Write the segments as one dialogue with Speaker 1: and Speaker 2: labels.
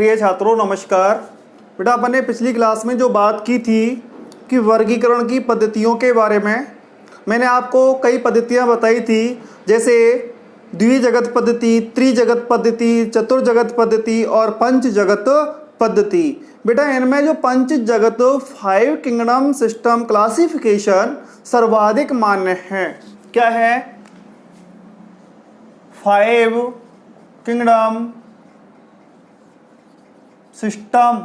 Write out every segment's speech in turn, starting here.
Speaker 1: प्रिय छात्रों नमस्कार। बेटा अपन ने पिछली क्लास में जो बात की थी कि वर्गीकरण की पद्धतियों के बारे में, मैंने आपको कई पद्धतियां बताई थी, जैसे द्विजगत पद्धति, त्रिजगत पद्धति, चतुर्जगत पद्धति और पंचजगत पद्धति। बेटा इनमें जो पंचजगत 5 किंगडम सिस्टम क्लासिफिकेशन सर्वाधिक मान्य है। क्या है? 5 किंगडम सिस्टम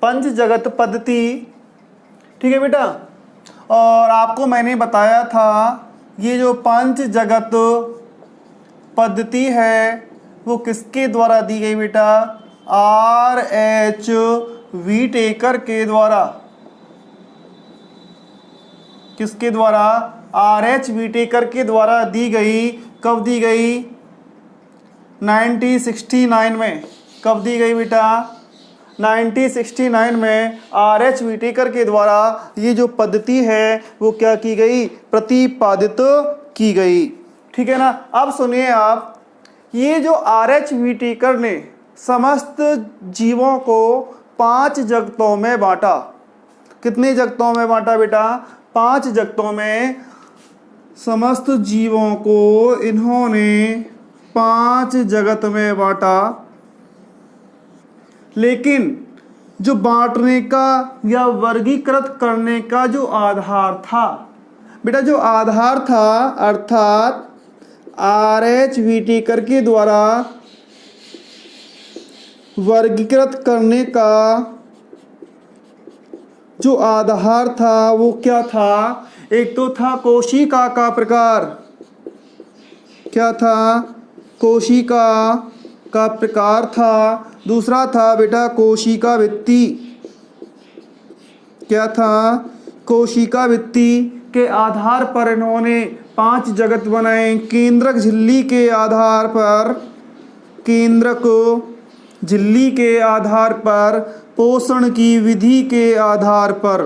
Speaker 1: पंचजगत पद्धति। ठीक है बेटा, और आपको मैंने बताया था ये जो पंचजगत पद्धति है वो किसके द्वारा दी गई बेटा? R.H. व्हीटेकर के द्वारा। किसके द्वारा? R.H. व्हीटेकर के द्वारा दी गई। कब दी गई? 1969 में। कब दी गई बेटा? 1969 में R.H. व्हीटेकर के द्वारा ये जो पद्धति है वो क्या की गई? प्रतिपादित की गई। ठीक है ना। अब सुनिए आप, ये जो R.H. व्हीटेकर ने समस्त जीवों को 5 जगतों में बांटा। कितनी जगतों में बांटा बेटा? 5 जगतों में समस्त जीवों को इन्होंने 5 जगत में बांटा। लेकिन जो बांटने का या वर्गीकृत करने का जो आधार था बेटा, जो आधार था अर्थात R.H. व्हीटेकर के द्वारा वर्गीकृत करने का जो आधार था वो क्या था? एक तो था कोशिका का प्रकार। क्या था? कोशिका का प्रकार था। दूसरा था बेटा कोशिका भित्ति। क्या था? कोशिका भित्ति के आधार पर इन्होंने 5 जगत बनाए। केंद्रक झिल्ली के आधार पर, केंद्रक झिल्ली के आधार पर, पोषण की विधि के आधार पर।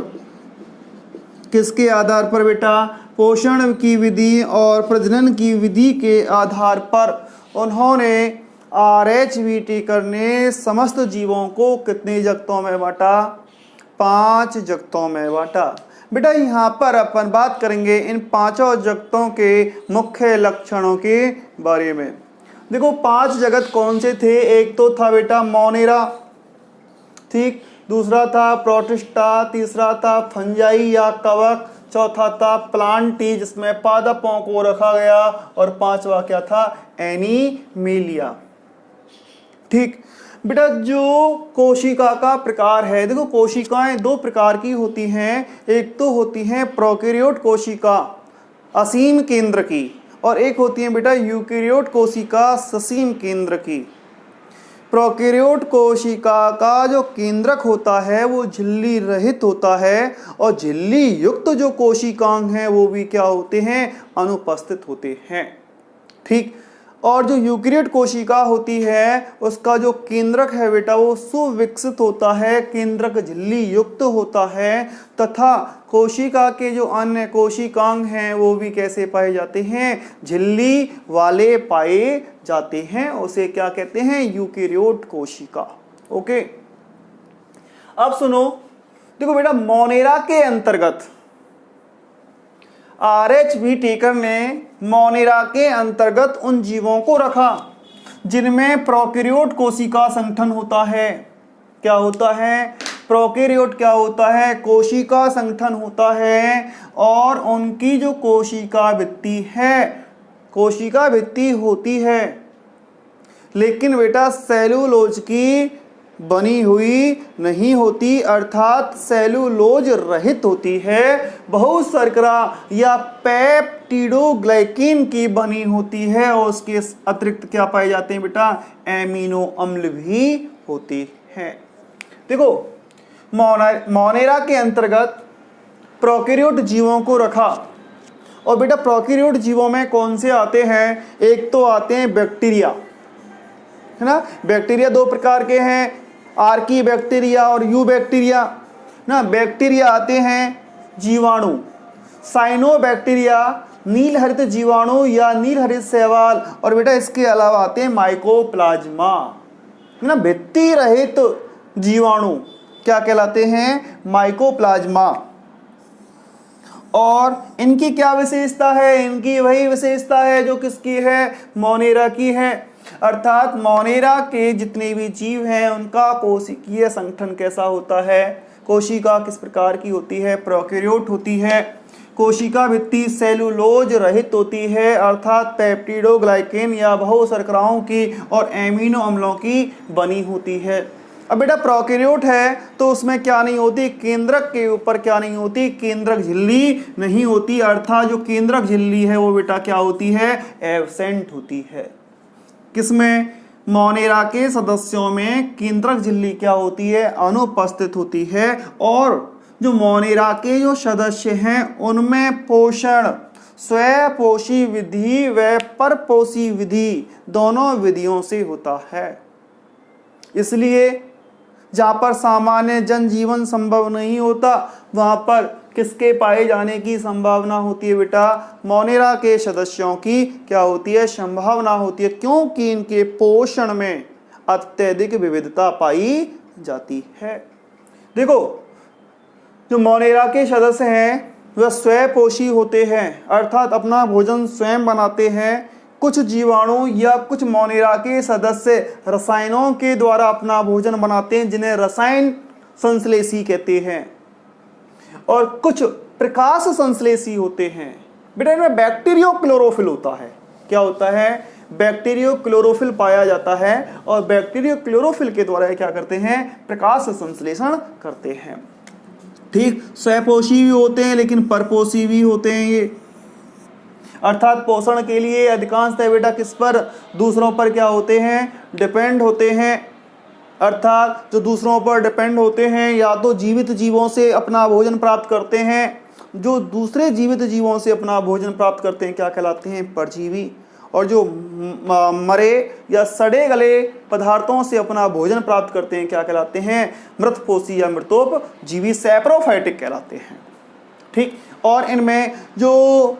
Speaker 1: किसके आधार पर बेटा? पोषण की विधि और प्रजनन की विधि के आधार पर उन्होंने R.H. व्हीटेकर ने समस्त जीवों को कितनी जगतों में बांटा? 5 जगतों में बांटा। बेटा यहाँ पर अपन बात करेंगे इन 5 जगतों के मुख्य लक्षणों के बारे में। देखो 5 जगत कौन से थे? एक तो था बेटा मोनेरा, ठीक। दूसरा था प्रोटिस्टा, तीसरा था फंजाई या कवक, चौथा था प्लांटी जिसमें पादपों को रखा गया, और 5वां क्या था? एनिमेलिया। ठीक बेटा, जो कोशिका का प्रकार है, देखो कोशिकाएं 2 प्रकार की होती हैं। एक तो होती हैं प्रोकैरियोट कोशिका असीम केंद्र की, और एक होती है बेटा यूकैरियोट कोशिका ससीम केंद्र की। प्रोकैरियोट कोशिका का जो केंद्रक होता है वो झिल्ली रहित होता है, और झिल्ली युक्त जो कोशिकांग हैं वो भी क्या होते हैं? अनुपस्थित होते हैं। ठीक। और जो यूकैरियोट कोशिका होती है उसका जो केंद्रक है बेटा वो सुविकसित होता है, केंद्रक झिल्ली युक्त होता है, तथा कोशिका के जो अन्य कोशिकांग हैं वो भी कैसे पाए जाते हैं? झिल्ली वाले पाए जाते हैं। उसे क्या कहते हैं? यूकैरियोट कोशिका। ओके, अब सुनो, देखो बेटा मोनेरा के अंतर्गत R.H. व्हीटेकर ने मोनेरा के अंतर्गत उन जीवों को रखा जिनमें प्रोकैरियोट कोशिका संगठन होता है। क्या होता है? प्रोकैरियोट क्या होता है? कोशिका संगठन होता है, और उनकी जो कोशिका भित्ति है, कोशिका भित्ति होती है, लेकिन बेटा सेलुलोज की बनी हुई नहीं होती, अर्थात सेलुलोज रहित होती है। बहुत शर्करा या पेप्टिडोग्लाइकिन की बनी होती है, और उसके अतिरिक्त क्या पाए जाते हैं बेटा? एमिनो अम्ल भी होती हैं। देखो मोनेरा के अंतर्गत प्रोकैरियोट जीवों को रखा, और बेटा प्रोकैरियोट जीवों में कौन से आते हैं? एक तो आते हैं बैक्टीरिया, है ना। बैक्टीरिया 2 प्रकार के हैं, आर्की बैक्टीरिया और यू बैक्टीरिया ना। बैक्टीरिया आते हैं जीवाणु, साइनोबैक्टीरिया नील हरित जीवाणु या नील हरित शैवाल, और बेटा इसके अलावा आते हैं माइकोप्लाज्मा, है ना, भित्ति रहित जीवाणु क्या कहलाते हैं? माइकोप्लाज्मा। और इनकी क्या विशेषता है? इनकी वही विशेषता है जो किसकी है? मोनेरा की है। अर्थात मोनेरा के जितने भी जीव हैं उनका कोशिकीय संगठन कैसा होता है? कोशिका किस प्रकार की होती है? प्रोकैरियोट होती है। कोशिका भित्ति सेलुलोज रहित होती है, अर्थात पेप्टिडोग्लाइकेन या बहुशर्कराओं की और एमिनो अम्लों की बनी होती है। अब बेटा प्रोकैरियोट है तो उसमें क्या नहीं होती? केंद्रक के ऊपर क्या नहीं होती? केंद्रक झिल्ली नहीं होती, अर्थात जो केंद्रक झिल्ली है वो बेटा क्या होती है? एब्सेंट होती है। किसमें? मोनेरा के सदस्यों में केंद्रक झिल्ली क्या होती है? अनुपस्थित होती है। और जो मोनेरा के जो सदस्य हैं उनमें पोषण स्वपोषी विधि व परपोषी विधि दोनों विधियों से होता है। इसलिए जहाँ पर सामान्य जनजीवन संभव नहीं होता वहाँ पर किसके पाए जाने की संभावना होती है बेटा? मोनेरा के सदस्यों की क्या होती है? संभावना होती है, क्योंकि इनके पोषण में अत्यधिक विविधता पाई जाती है। देखो जो मोनेरा के सदस्य हैं वह स्वपोषी होते हैं, अर्थात अपना भोजन स्वयं बनाते हैं। कुछ जीवाणु या कुछ मोनेरा के सदस्य रसायनों के द्वारा अपना भोजन बनाते हैं जिन्हें रसायन संश्लेषी कहते हैं, और कुछ प्रकाश संश्लेषी होते हैं। बेटा इनमें बैक्टीरियो क्लोरोफिल होता है। क्या होता है? बैक्टीरियो क्लोरोफिल पाया जाता है, और बैक्टीरियो क्लोरोफिल के द्वारा क्या करते हैं? प्रकाश संश्लेषण करते हैं। ठीक, स्वपोषी भी होते हैं लेकिन परपोषी भी होते हैं ये, अर्थात पोषण के लिए अधिकांशतः बेटा किस पर? दूसरों पर क्या होते हैं? डिपेंड होते हैं। अर्थात जो दूसरों पर डिपेंड होते हैं या तो जीवित जीवों से अपना भोजन प्राप्त करते हैं, जो दूसरे जीवित जीवों से अपना भोजन प्राप्त करते हैं क्या कहलाते हैं? परजीवी। और जो मरे या सड़े गले पदार्थों से अपना भोजन प्राप्त करते हैं क्या कहलाते हैं? मृतपोषी या मृतोपजीवी, सैप्रोफाइटिक कहलाते हैं। ठीक, और इनमें जो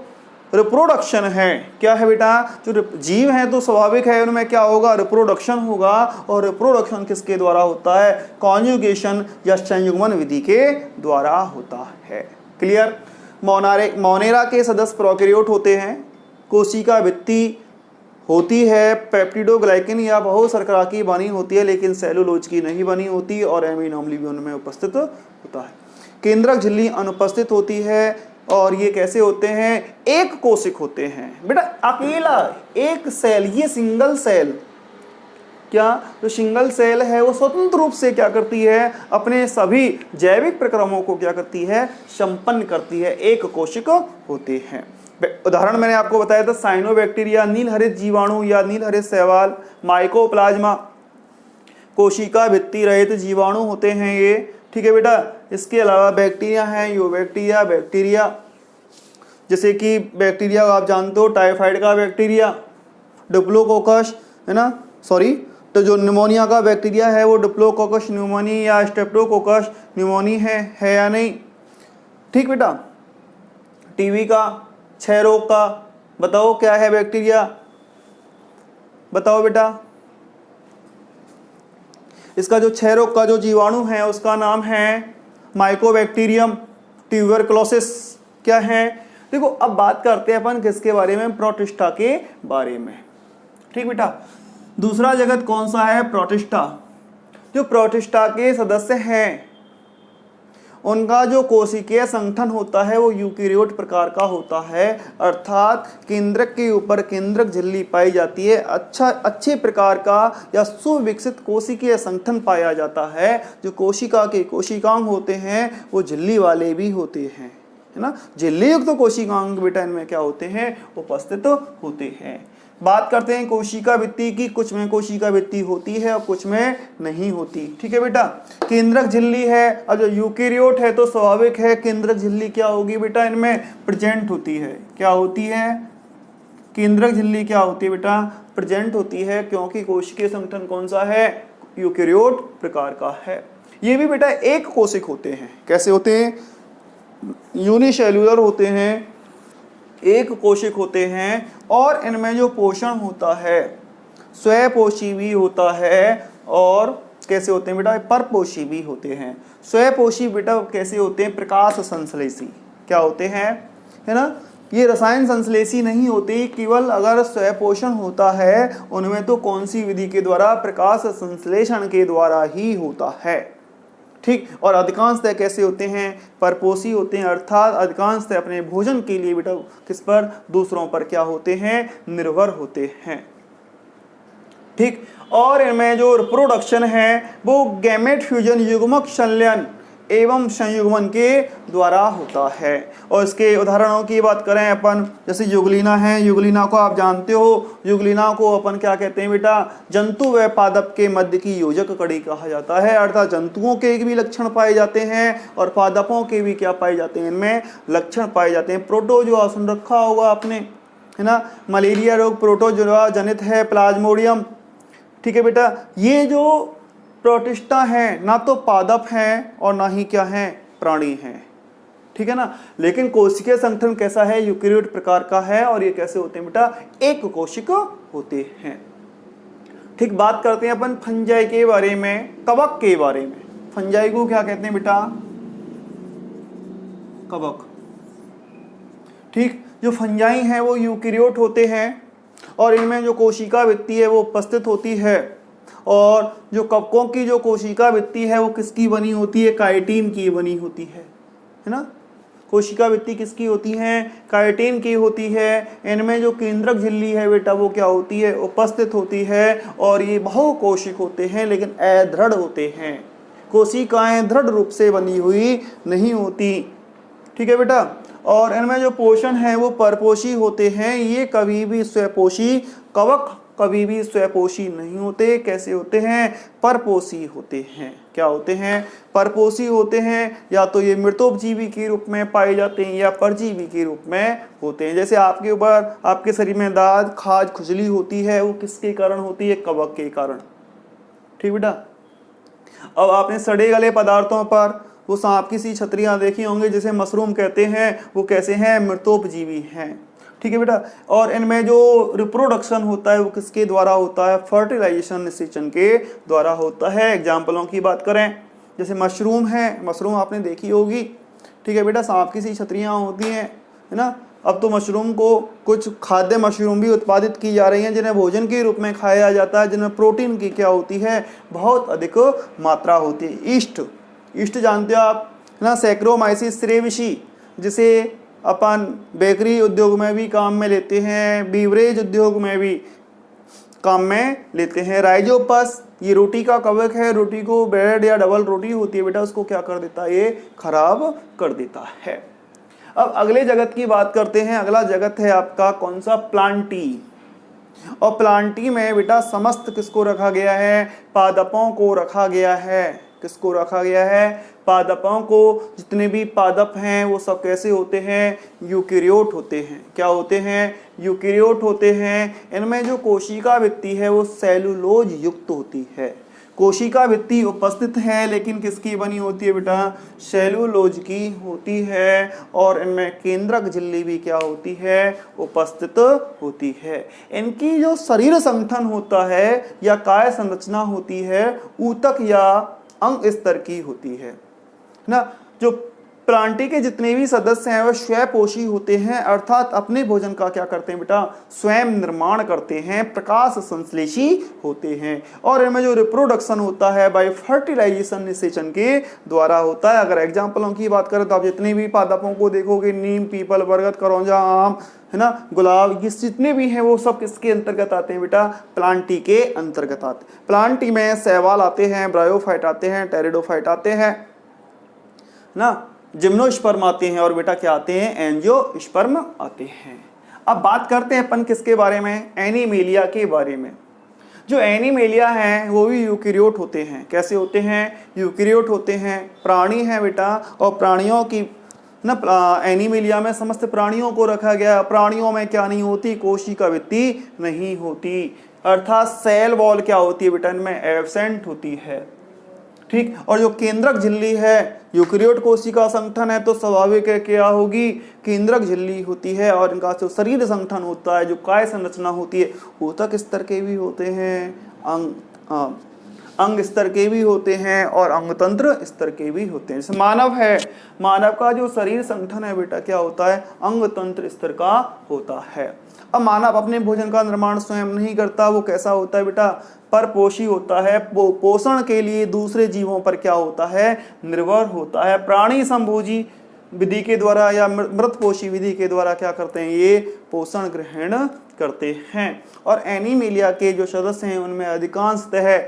Speaker 1: रिप्रोडक्शन है क्या है बेटा? जो जीव हैं तो स्वाभाविक है उनमें क्या होगा? रिप्रोडक्शन होगा, और रिप्रोडक्शन किसके द्वारा होता है? कॉन्जुगेशन या संयुग्मन विधि के द्वारा होता है। क्लियर? मोनेरा के सदस्य प्रोकैरियोट होते हैं। कोशिका भित्ति होती है पेप्टिडोग्लाइकेन या बहुशर्करा की बनी होती है, लेकिन सेलुलोज की नहीं बनी होती, और एमिनो अम्ल भी उनमें उपस्थित होता है। केंद्रक झिल्ली अनुपस्थित होती है, और ये कैसे होते हैं? एक कोशिक होते हैं बेटा, अकेला एक सेल, ये सिंगल सेल। क्या जो सिंगल सेल है वो स्वतंत्र रूप से क्या करती है? अपने सभी जैविक प्रक्रमों को क्या करती है? संपन्न करती है। एक कोशिक होते हैं। उदाहरण मैंने आपको बताया था साइनोबैक्टीरिया, नील हरित जीवाणु या नील हरित शैवाल, माइकोप्लाज्मा कोशिका भित्ति रहित जीवाणु होते हैं ये। ठीक है बेटा, इसके अलावा बैक्टीरिया हैं, यूबैक्टीरिया, बैक्टीरिया जैसे कि बैक्टीरिया आप जानते हो टाइफाइड का बैक्टीरिया, डिप्लोकोकस, है ना, सॉरी, तो जो निमोनिया का बैक्टीरिया है वो डिप्लोकोकस न्यूमोनी या स्ट्रेप्टोकोकस न्यूमोनी है या नहीं? ठीक बेटा, टीबी का, क्षय रोग का, बताओ क्या है बैक्टीरिया? बताओ बेटा। इसका जो क्षय रोग का जो जीवाणु है उसका नाम है माइकोबैक्टीरियम ट्यूबरकुलोसिस। क्या है? देखो अब बात करते हैं अपन किसके बारे में? प्रोटिस्टा के बारे में। ठीक बेटा, दूसरा जगत कौन सा है? प्रोटिस्टा। जो प्रोटिस्टा के सदस्य हैं उनका जो कोशिकीय संगठन होता है वो यूकेरियोट प्रकार का होता है, अर्थात केंद्रक के ऊपर केंद्रक झिल्ली पाई जाती है। अच्छे प्रकार का या सुविकसित कोशिकीय संगठन पाया जाता है। जो कोशिका के कोशिकांग होते हैं वो झिल्ली वाले भी होते हैं, है ना। झिल्ली युक्त तो कोशिकांग बेटा इनमें क्या होते हैं? उपस्थित होते हैं। बात करते हैं कोशिका भित्ति की। कुछ में कोशिका भित्ति होती है और कुछ में नहीं होती। ठीक है बेटा, केंद्रक झिल्ली है। अब जो यूकेरियोट है तो स्वाभाविक है केंद्रक झिल्ली क्या होगी बेटा? इनमें प्रेजेंट होती है। क्या होती है? केंद्रक झिल्ली क्या होती है बेटा? प्रेजेंट होती है, क्योंकि कोशिकीय संगठन कौन सा है? यूकेरियोट प्रकार का है। ये भी बेटा एक कोशिक होते हैं। कैसे होते हैं? यूनिसेल्युलर होते हैं, एक कोशिक होते हैं और इनमें जो पोषण होता है स्वपोषी भी होता है और कैसे होते हैं बेटा, परपोषी भी होते हैं। स्वपोषी बेटा कैसे होते हैं, प्रकाश संश्लेषी क्या होते हैं, है ना, ये रसायन संश्लेषी नहीं होते, केवल अगर स्वपोषण होता है उनमें तो कौन सी विधि के द्वारा, प्रकाश संश्लेषण के द्वारा ही होता है। ठीक, और अधिकांशतः कैसे होते हैं, परपोषी होते हैं, अर्थात अधिकांशतः अपने भोजन के लिए बेटा किस पर, दूसरों पर क्या होते हैं, निर्भर होते हैं। ठीक, और इनमें जो रिप्रोडक्शन है वो गैमेट फ्यूजन युग्मक संलयन एवं संयुग्मन के द्वारा होता है। और इसके उदाहरणों की बात करें अपन, जैसे युगलिना है, युगलिना को आप जानते हो, युगलिना को अपन क्या कहते हैं बेटा, जंतु व पादप के मध्य की योजक कड़ी कहा जाता है, अर्थात जंतुओं के भी लक्षण पाए जाते हैं और पादपों के भी क्या पाए जाते हैं, इनमें लक्षण पाए जाते हैं। प्रोटोजोआ सुन रखा होगा आपने, है ना, मलेरिया रोग प्रोटोजोआ जनित है, प्लाज्मोडियम। ठीक है बेटा, ये जो प्रोटिस्टा हैं ना तो पादप हैं और ना ही क्या हैं, प्राणी हैं। ठीक है ना, लेकिन कोशिकीय संगठन कैसा है, यूकेरियोट प्रकार का है और ये कैसे होते हैं बेटा, एक कोशिक होते हैं। ठीक, बात करते हैं अपन फंजाई के बारे में, कवक के बारे में। फंजाई को क्या कहते हैं बेटा, कवक। ठीक, जो फंजाई हैं वो यूकेरियोट होते हैं और इनमें जो कोशिका भित्ति है वो उपस्थित होती है, और जो कवकों की जो कोशिका भित्ति है वो किसकी बनी होती है, काइटिन की बनी होती है ना। कोशिका भित्ति किसकी होती है, काइटिन की होती है। इनमें जो केंद्रक झिल्ली है बेटा वो क्या होती है, उपस्थित होती है, और ये बहुकोशिक होते हैं लेकिन अदृढ़ होते हैं। कोशिकाएं दृढ़ रूप से बनी हुई नहीं होती। ठीक है बेटा, और इनमें जो पोषण है वो परपोषी होते हैं, ये कभी भी स्वपोषी, कवक कभी भी स्वपोषी नहीं होते। कैसे होते हैं, परपोषी होते हैं। क्या होते हैं, परपोषी होते हैं। या तो ये मृतोपजीवी के रूप में पाए जाते हैं या परजीवी के रूप में होते हैं। जैसे आपके ऊपर, आपके शरीर में दाद, खाज, खुजली होती है, वो किसके कारण होती है, कवक के कारण। ठीक बेटा, अब आपने सड़े गले पदार्थों पर वो सांप की सी छतरियां देखी होंगी जिसे मशरूम कहते हैं, वो कैसे हैं, मृतोपजीवी हैं। ठीक है बेटा, और इनमें जो रिप्रोडक्शन होता है वो किसके द्वारा होता है, फर्टिलाइजेशन, निषेचन के द्वारा होता है। एग्जाम्पलों की बात करें, जैसे मशरूम है, मशरूम आपने देखी होगी। ठीक है बेटा, सांप की सी छतरियां होती हैं, है ना। अब तो मशरूम को कुछ खाद्य मशरूम भी उत्पादित की जा रही हैं जिन्हें भोजन के रूप में खाया जाता है, जिनमें प्रोटीन की क्या होती है, बहुत अधिक मात्रा होती है। ईस्ट जानते हो आप, है ना, सैक्रोमाइसिस सेरेविसी, जिसे अपन बेकरी उद्योग में भी काम में लेते हैं, बीवरेज उद्योग में भी काम में लेते हैं। राइजोपस, ये रोटी का कवक है, रोटी को, ब्रेड या डबल रोटी होती है बेटा, उसको क्या कर देता है, ये खराब कर देता है। अब अगले जगत की बात करते हैं। अगला जगत है आपका कौन सा, प्लांटी। और प्लांटी में बेटा समस्त किसको रखा गया है, पादपों को रखा गया है। किसको रखा गया है, पादपों को। जितने भी पादप हैं वो सब कैसे होते हैं, यूकेरियोट होते हैं। क्या होते हैं, यूकेरियोट होते हैं। इनमें जो कोशिका भित्ति है वो सेलुलोज युक्त होती है। कोशिका भित्ति उपस्थित है लेकिन किसकी बनी होती है बेटा, सेलुलोज की होती है। और इनमें केंद्रक झिल्ली भी क्या होती है, उपस्थित होती है। इनकी जो शरीर संगठन होता है या काय संरचना होती है ऊतक या अंग स्तर की होती है ना। जो प्लांटी के जितने भी सदस्य हैं वह स्वपोषी होते हैं, अर्थात अपने भोजन का क्या करते हैं बेटा, स्वयं निर्माण करते हैं, प्रकाश संश्लेषी होते हैं। और इनमें जो रिप्रोडक्शन होता है बाय फर्टिलाइजेशन, निषेचन के द्वारा होता है। अगर एग्जाम्पलों की बात करें तो आप जितने भी पादपों को देखोगे, नीम, पीपल, बरगद, करौंजा, आम, है ना, गुलाब, ये जितने भी हैं वो सब किसके अंतर्गत आते हैं बेटा, प्लांटी के अंतर्गत आते हैं। प्लांटी में शैवाल आते हैं, ब्रायोफाइट आते हैं, टेरिडोफाइट आते हैं ना, जिम्नोस्पर्म आते हैं, और बेटा क्या आते हैं, एंजियोस्पर्म आते हैं। अब बात करते हैं अपन किसके बारे में, एनीमेलिया के बारे में। जो एनीमेलिया हैं वो भी यूकेरियोट होते हैं। कैसे होते हैं, यूकेरियोट होते हैं, प्राणी हैं बेटा। और प्राणियों की ना, एनीमेलिया में समस्त प्राणियों को रखा गया। प्राणियों में क्या नहीं होती, कोशिका भित्ति नहीं होती, अर्थात सेल वॉल क्या होती है बेटा, इनमें एब्सेंट होती है। ठीक। और जो केंद्रक झिल्ली है यूकेरियोट कोशिका संगठन है, तो स्वाभाविक है क्या होगी, केंद्रक झिल्ली होती है। और इनका जो शरीर संगठन होता है, जो काय संरचना होती है, ऊतक स्तर के भी होते हैं, अंग स्तर के भी होते हैं और अंगतंत्र स्तर के भी होते हैं। जैसे मानव है, मानव का जो शरीर संगठन है बेटा क्या होता है, अंगतंत्र स्तर का होता है। अब मानव अपने भोजन का निर्माण स्वयं नहीं करता, वो कैसा होता है बेटा, परपोषी होता है। पोषण के लिए दूसरे जीवों पर क्या होता है, निर्भर होता है। प्राणी संभोजी विधि के द्वारा या मृतपोषी विधि के द्वारा क्या करते हैं, ये पोषण ग्रहण करते हैं। और एनीमिलिया के जो सदस्य हैं उनमें अधिकांशतः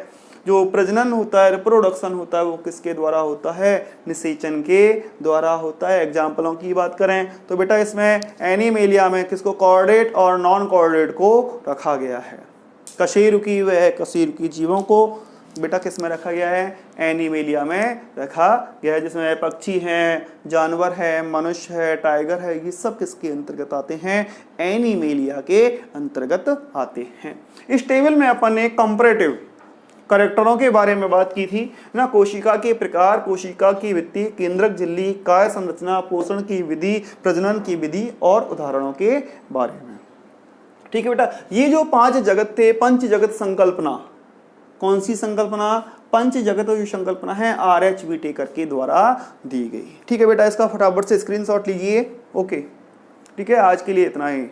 Speaker 1: जो प्रजनन होता है, रिप्रोडक्शन होता है, वो किसके द्वारा होता है, निषेचन के द्वारा होता है। एग्जाम्पलों की बात करें तो बेटा इसमें एनीमेलिया में किसको, कॉर्डेट और नॉन कॉर्डेट को रखा गया है। कशेरुकी व कशेरुकी जीवों को बेटा किस में रखा गया है, एनीमेलिया में रखा गया है, जिसमें पक्षी हैं, जानवर है, मनुष्य है, टाइगर है, ये सब किसके अंतर्गत आते हैं, एनीमेलिया के अंतर्गत आते हैं। इस टेबल में अपन ने कंपैरेटिव कैरेक्टरों के बारे में बात की थी ना, कोशिका के प्रकार, कोशिका की भित्ति, केंद्रक झिल्ली, काय संरचना, पोषण की विधि, प्रजनन की विधि और उदाहरणों के बारे में। ठीक है बेटा, ये जो 5 जगत थे, पंच जगत संकल्पना, कौन सी संकल्पना, पंच जगत जो संकल्पना है RH विटेकर के द्वारा दी गई। ठीक है बेटा, इसका फटाफट से स्क्रीनशॉट लीजिए। ओके, ठीक है, आज के लिए इतना ही।